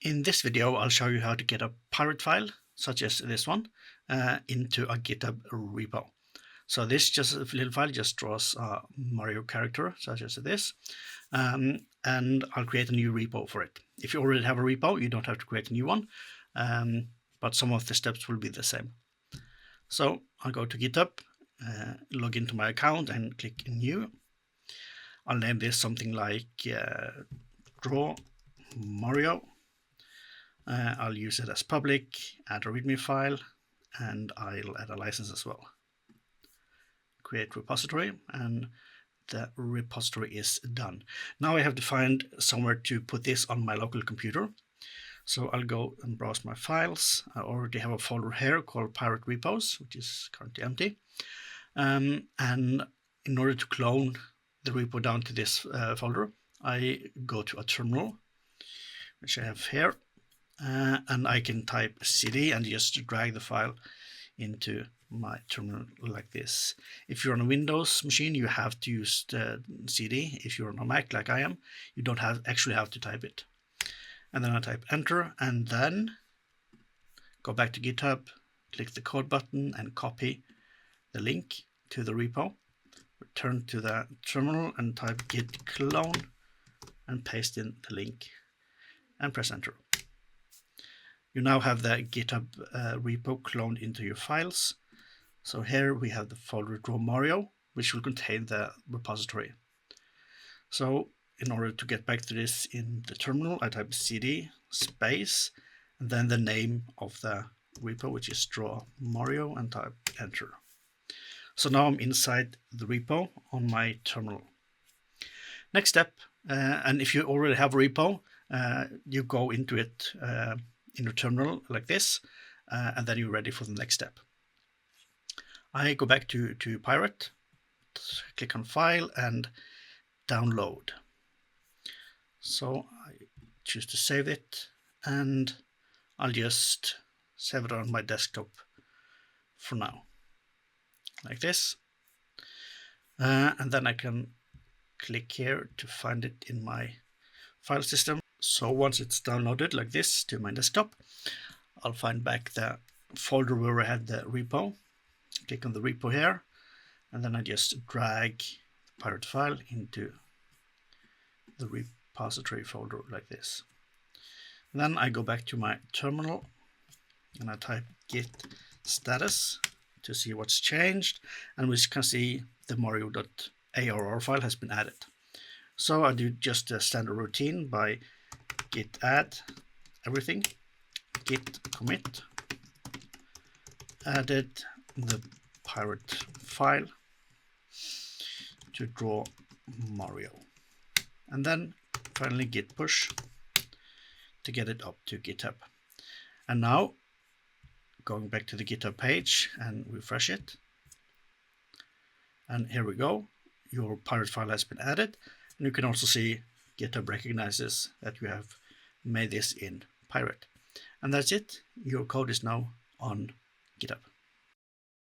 In this video, I'll show you how to get a Pyret file, such as this one, into a GitHub repo. So this just a little file just draws a Mario character, such as this, and I'll create a new repo for it. If you already have a repo, you don't have to create a new one, but some of the steps will be the same. So I'll go to GitHub, log into my account and click New. I'll name this something like Draw Mario. I'll use it as public, add a README file, and I'll add a license as well. Create repository, and the repository is done. Now I have to find somewhere to put this on my local computer. So I'll go and browse my files. I already have a folder here called Pyret Repos, which is currently empty. And in order to clone the repo down to this folder, I go to a terminal, which I have here. And I can type cd and just drag the file into my terminal like this. If you're on a Windows machine, you have to use the cd. If you're on a Mac like I am, you don't actually have to type it. And then I type enter, and then go back to GitHub, click the code button and copy the link to the repo. Return to the terminal and type git clone and paste in the link and press enter. You now have the GitHub repo cloned into your files. So here we have the folder Draw Mario, which will contain the repository. So in order to get back to this in the terminal, I type cd space and then the name of the repo, which is Draw Mario, and type enter. So now I'm inside the repo on my terminal. Next step, and if you already have a repo, you go into it in your terminal like this, and then you're ready for the next step. I go back to Pyret, click on File and Download. So I choose to save it, and I'll just save it on my desktop for now, like this. And then I can click here to find it in my file system. So once it's downloaded like this to my desktop, I'll find back the folder where I had the repo. Click on the repo here, and then I just drag the Pyret-file into the repository folder like this. And then I go back to my terminal and I type git status to see what's changed, and we can see the mario.arr file has been added. So I do just a standard routine by git add everything, git commit, added the Pyret file to Draw Mario, and then finally git push to get it up to GitHub. And now going back to the GitHub page and refresh it, and here we go, your Pyret file has been added, and you can also see GitHub recognizes that you have made this in Pyret. And that's it. Your code is now on GitHub.